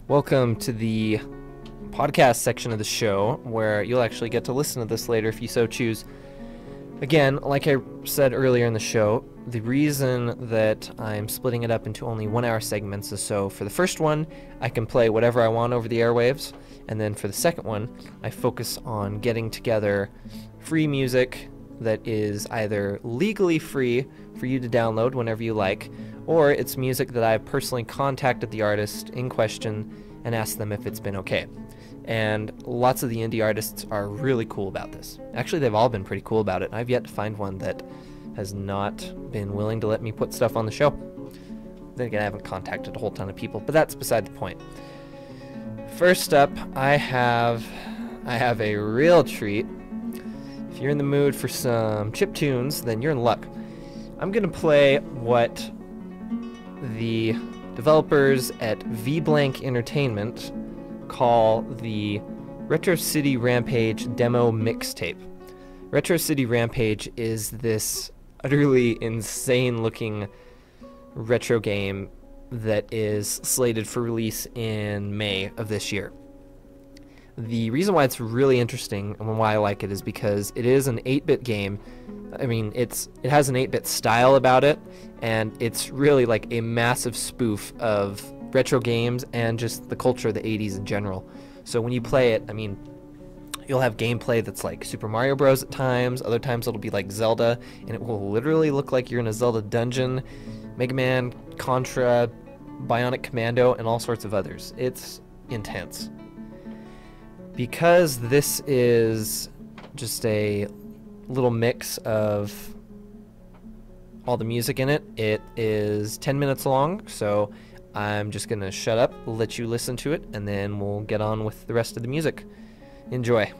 Welcome to the podcast section of the show where you'll actually get to listen to this later if you so choose. Again, like I said earlier in the show, the reason that I'm splitting it up into only 1 hour segments is so for the first one, I can play whatever I want over the airwaves, and then for the second one, I focus on getting together free music that is either legally free for you to download whenever you like, or it's music that I've personally contacted the artist in question and asked them if it's been okay. And lots of the indie artists are really cool about this. Actually, they've all been pretty cool about it. I've yet to find one that has not been willing to let me put stuff on the show. Then again, I haven't contacted a whole ton of people, but that's beside the point. First up, I have a real treat. If you're in the mood for some chiptunes, then you're in luck. I'm gonna play what the developers at VBlank Entertainment call the Retro City Rampage demo mixtape. Retro City Rampage is this utterly insane looking retro game that is slated for release in May of this year. The reason why it's really interesting and why I like it is because it is an 8-bit game. I mean, it has an 8-bit style about it, and it's really like a massive spoof of retro games and just the culture of the 80s in general. So when you play it, I mean, you'll have gameplay that's like Super Mario Bros. At times, other times it'll be like Zelda, and it will literally look like you're in a Zelda dungeon, Mega Man, Contra, Bionic Commando, and all sorts of others. It's intense. Because this is just a little mix of all the music in it, it is 10 minutes long, so I'm just going to shut up, let you listen to it, and then we'll get on with the rest of the music. Enjoy.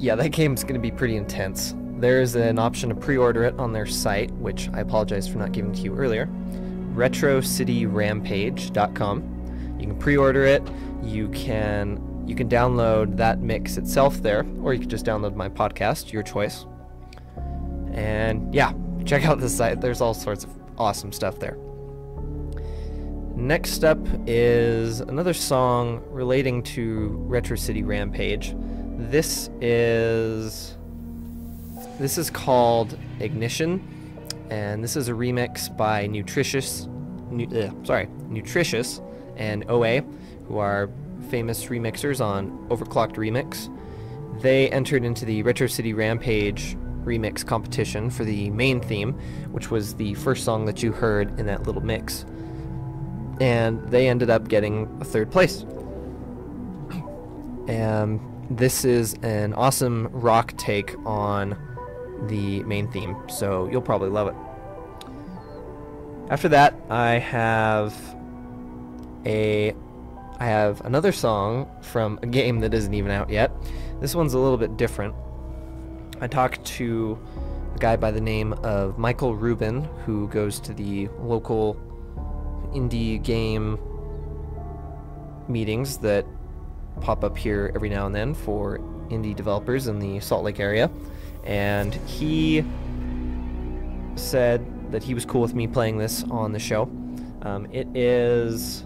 yeah, that game's going to be pretty intense. There's an option to pre-order it on their site, which I apologize for not giving to you earlier. RetroCityRampage.com. You can pre-order it. You can download that mix itself there, or you can just download my podcast, your choice. And yeah, check out this site. There's all sorts of awesome stuff there. Next up is another song relating to Retro City Rampage. This is called Ignition, and this is a remix by Nutritious and OA, who are famous remixers on Overclocked Remix. They entered into the Retro City Rampage remix competition for the main theme, which was the first song that you heard in that little mix. And they ended up getting a third place. And this is an awesome rock take on the main theme, so you'll probably love it. After that, I have another song from a game that isn't even out yet. This one's a little bit different. I talked to a guy by the name of Michael Rubin, who goes to the local indie game meetings that pop up here every now and then for indie developers in the Salt Lake area, and he said that he was cool with me playing this on the show. It is,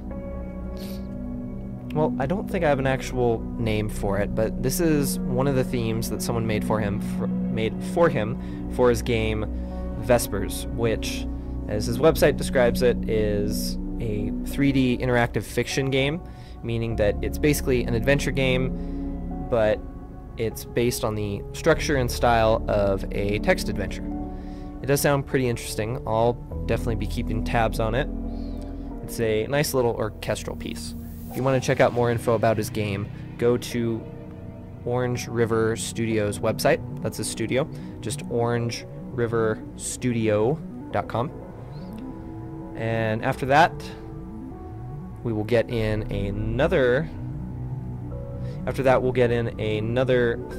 well, I don't think I have an actual name for it, but this is one of the themes that someone made for him for his game Vespers, which, as his website describes it, is a 3D interactive fiction game, meaning that it's basically an adventure game, but it's based on the structure and style of a text adventure. It does sound pretty interesting. I'll definitely be keeping tabs on it. It's a nice little orchestral piece. If you want to check out more info about his game, go to Orange River Studios website. That's his studio. Just orangeriverstudio.com. And after that, we will get in another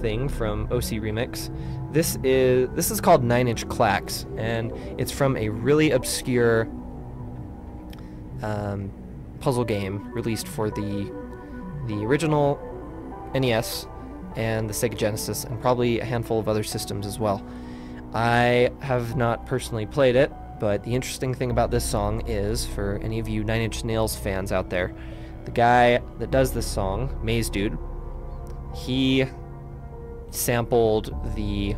thing from OC Remix. This is called 9 Inch Clacks, and it's from a really obscure puzzle game released for the original NES and the Sega Genesis, and probably a handful of other systems as well. I have not personally played it, but the interesting thing about this song is, for any of you 9 Inch Nails fans out there, the guy that does this song, Maze Dude, he sampled the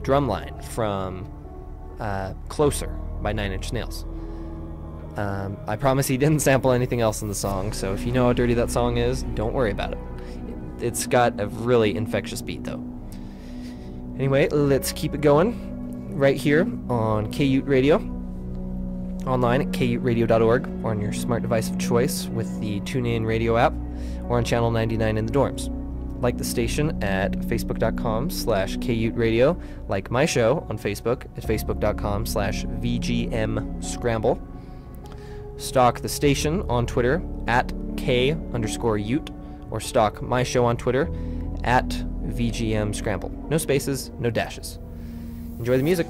drum line from Closer by 9 Inch Nails. I promise he didn't sample anything else in the song, so if you know how dirty that song is, don't worry about it. It's got a really infectious beat, though. Anyway, let's keep it going right here on KUT Radio, online at kutradio.org, or on your smart device of choice with the TuneIn Radio app, or on channel 99 in the dorms. Like the station at facebook.com/KUTradio, like my show on Facebook at facebook.com/VGM Scramble. Stalk the station on Twitter at K_Ute, or stalk my show on Twitter at VGM Scramble. No spaces, no dashes. Enjoy the music.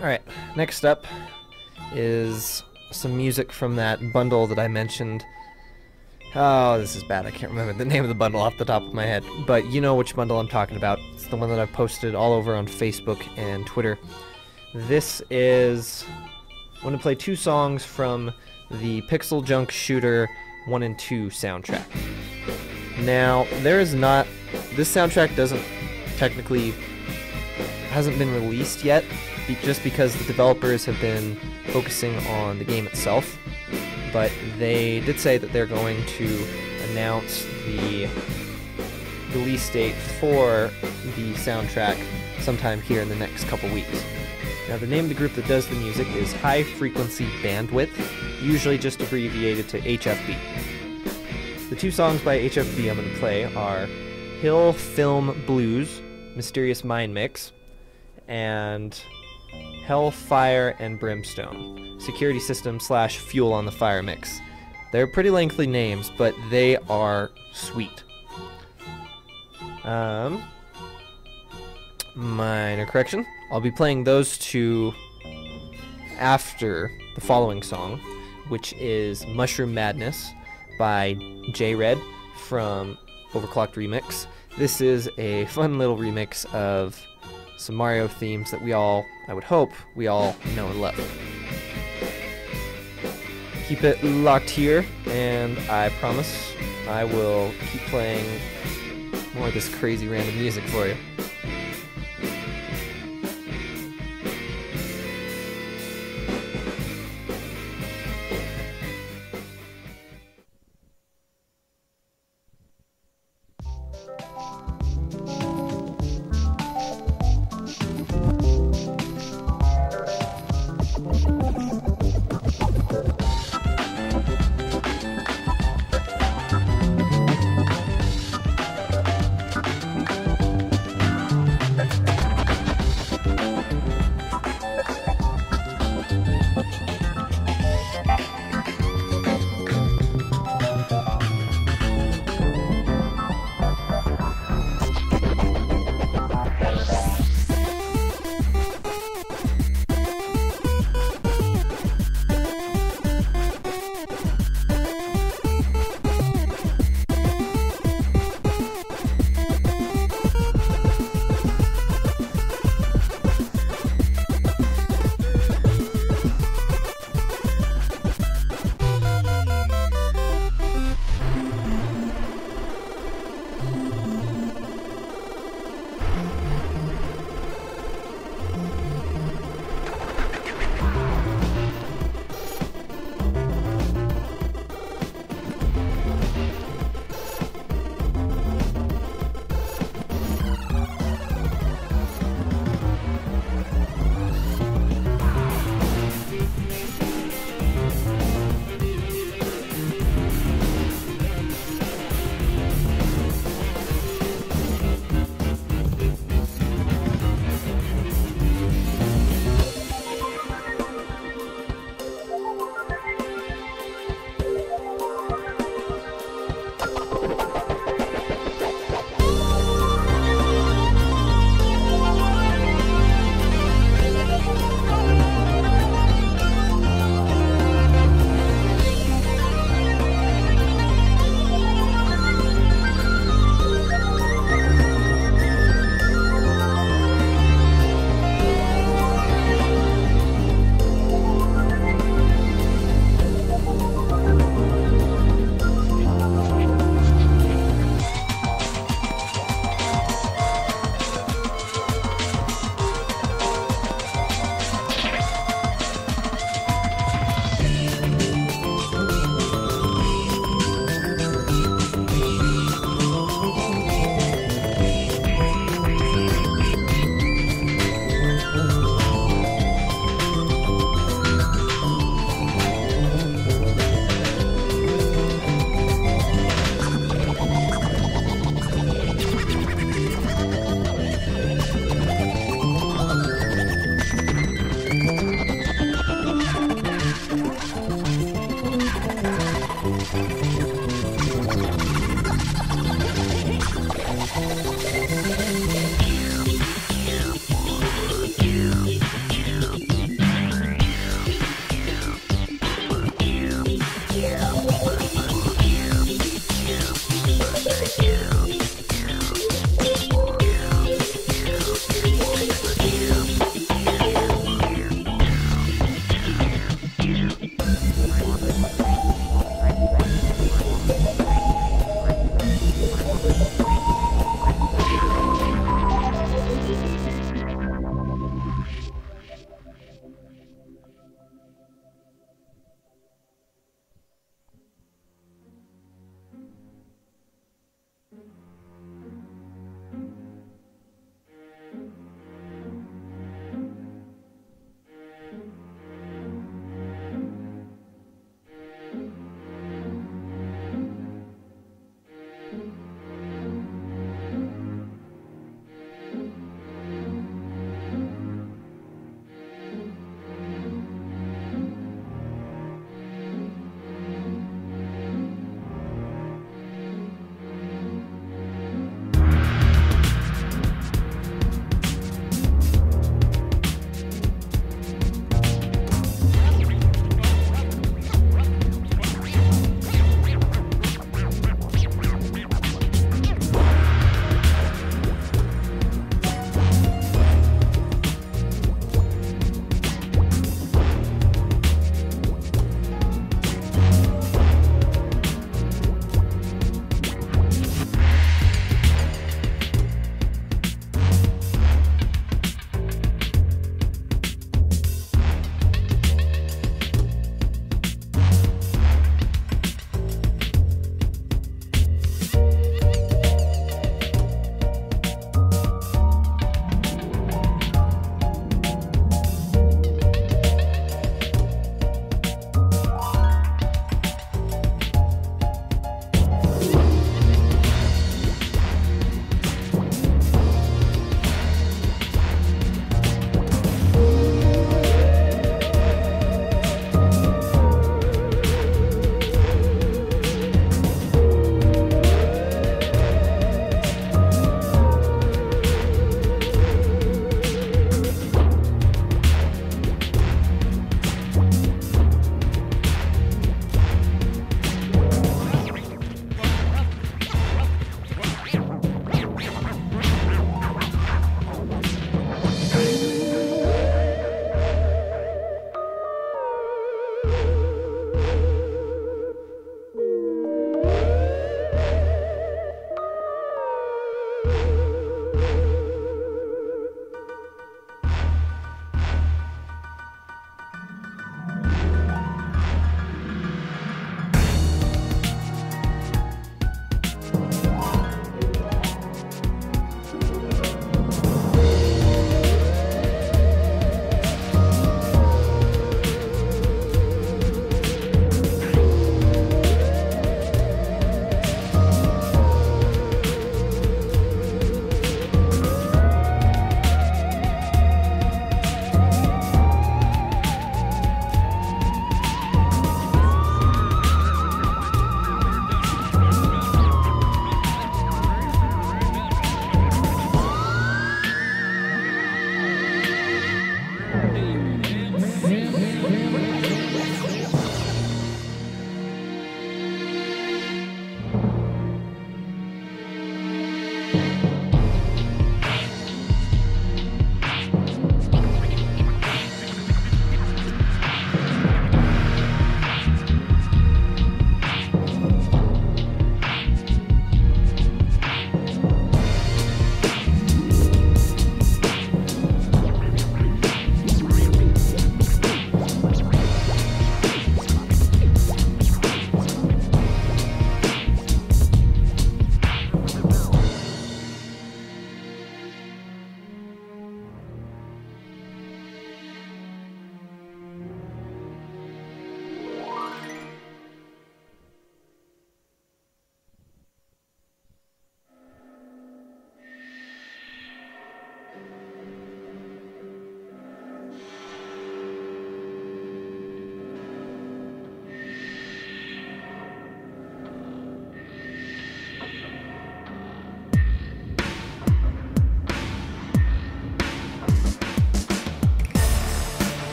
Alright, next up is some music from that bundle that I mentioned. Oh, this is bad. I can't remember the name of the bundle off the top of my head. But you know which bundle I'm talking about. It's the one that I've posted all over on Facebook and Twitter. This is... I'm going to play 2 songs from the Pixel Junk Shooter 1 and 2 soundtrack. Now, there is not... This soundtrack doesn't technically... hasn't been released yet, just because the developers have been focusing on the game itself. But they did say that they're going to announce the release date for the soundtrack sometime here in the next couple weeks. Now, the name of the group that does the music is High Frequency Bandwidth, usually just abbreviated to HFB. The 2 songs by HFB I'm going to play are Hill Film Blues, Mysterious Mind Mix, and Hellfire and Brimstone, Security System / Fuel on the Fire Mix. They're pretty lengthy names, but they are sweet. Minor correction. I'll be playing those 2 after the following song, which is Mushroom Madness by J-Red from Overclocked Remix. This is a fun little remix of some Mario themes that we all, I would hope, we all know and love. Keep it locked here, and I promise I will keep playing more of this crazy random music for you.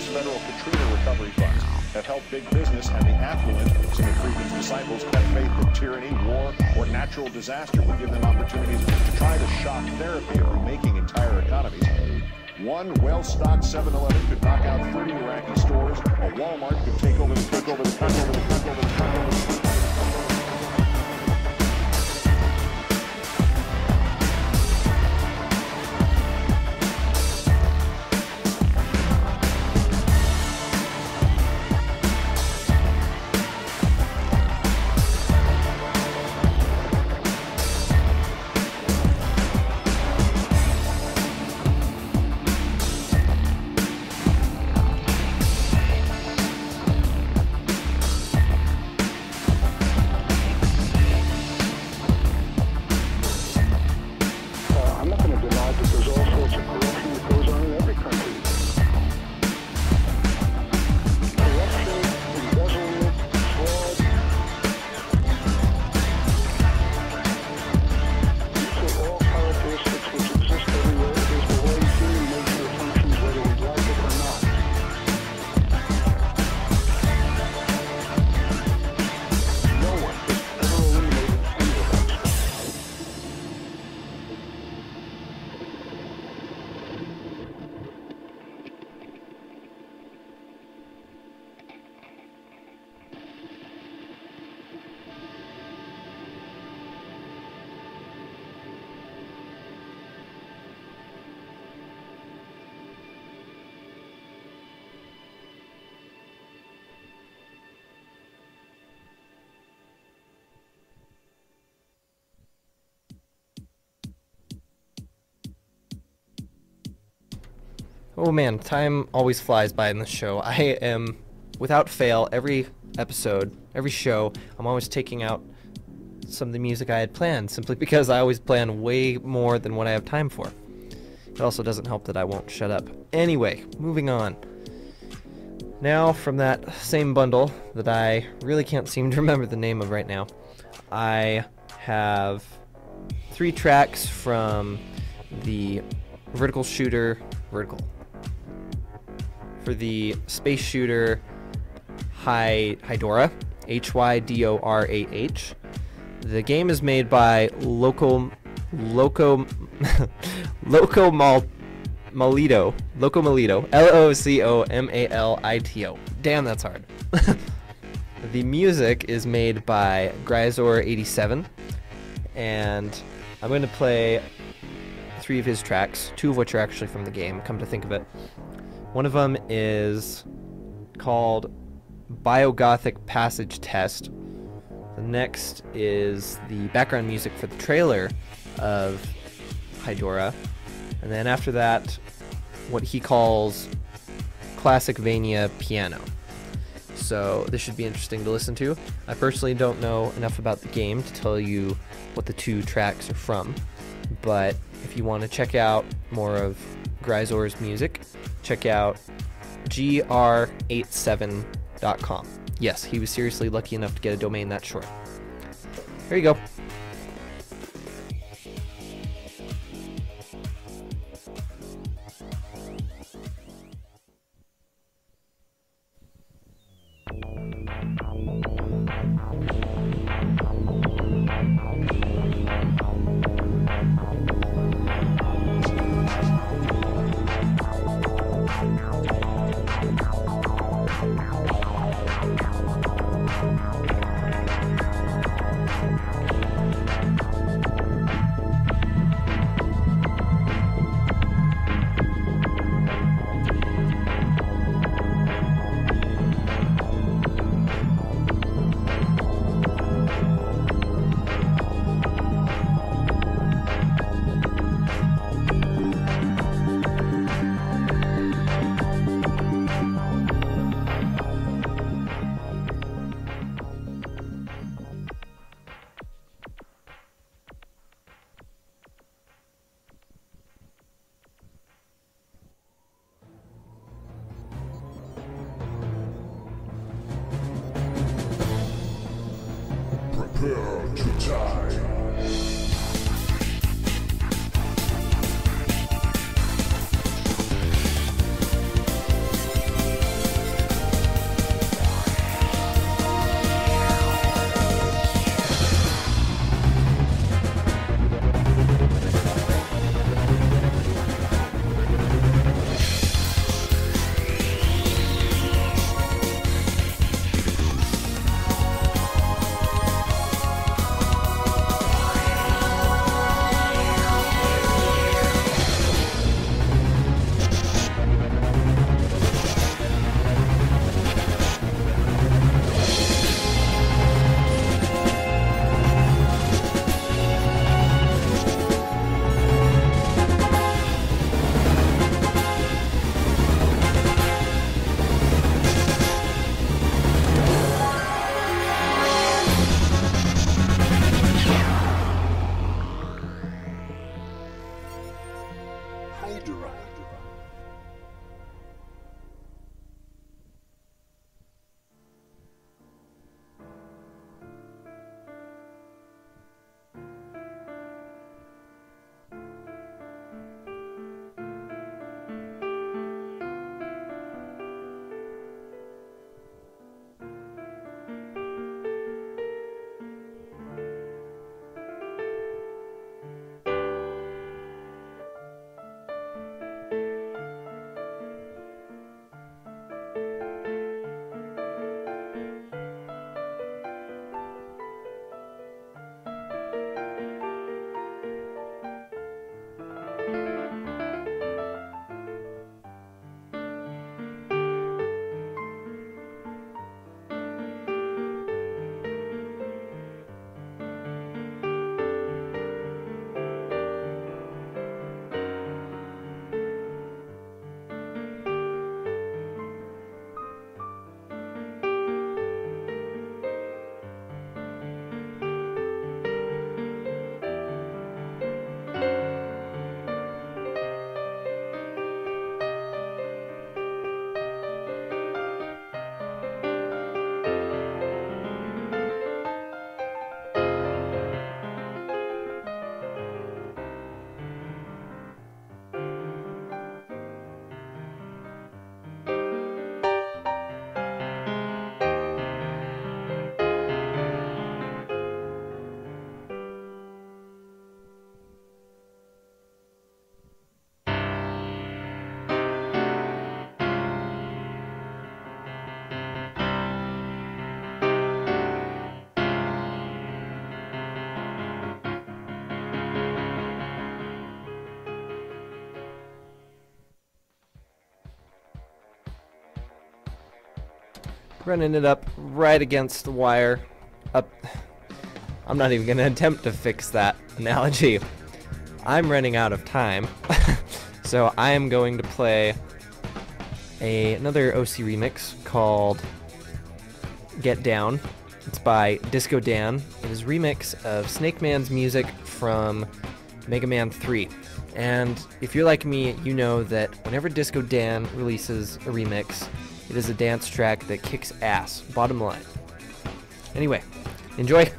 U.S. federal Katrina recovery funds have helped big business and the affluent, some of Friedman's disciples, have faith that tyranny, war, or natural disaster would give them opportunities to try the shock therapy of remaking entire economies. One well-stocked 7-Eleven could knock out 30 Iraqi stores. A Walmart could take over the country. Oh man, time always flies by in this show. I am, without fail, every episode, every show, I'm always taking out some of the music I had planned, simply because I always plan way more than what I have time for. It also doesn't help that I won't shut up. Anyway, moving on. Now, from that same bundle that I really can't seem to remember the name of right now, I have 3 tracks from the for the space shooter Hydorah, Hydorah. The game is made by Loco Malito, Locomalito. Damn, that's hard. The music is made by Gryzor87, and I'm going to play 3 of his tracks, 2 of which are actually from the game, come to think of it. One of them is called Biogothic Passage Test. The next is the background music for the trailer of Hydorah. And then after that, what he calls Classicvania Piano. So this should be interesting to listen to. I personally don't know enough about the game to tell you what the 2 tracks are from, but if you want to check out more of Gryzor's music, check out gr87.com. Yes, he was seriously lucky enough to get a domain that short. Here you go. Prepare to die. running it up right against the wire. Up. I'm not even going to attempt to fix that analogy. I'm running out of time. So I am going to play another OC remix called Get Down. It's by Disco Dan. It is a remix of Snake Man's music from Mega Man 3. And if you're like me, you know that whenever Disco Dan releases a remix, it is a dance track that kicks ass, bottom line. Anyway, enjoy!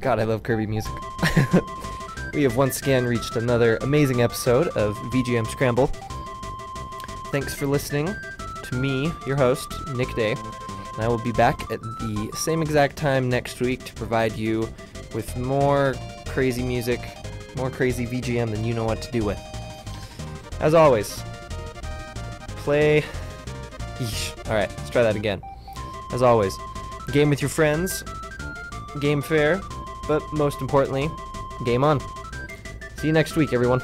God, I love Kirby music. We have once again reached another amazing episode of VGM Scramble. Thanks for listening to me, your host, Nick Day, and I will be back at the same exact time next week to provide you with more crazy music, more crazy VGM than you know what to do with. As always, play... Yeesh. Alright, let's try that again. As always, game with your friends, game fair, but most importantly, game on. See you next week, everyone.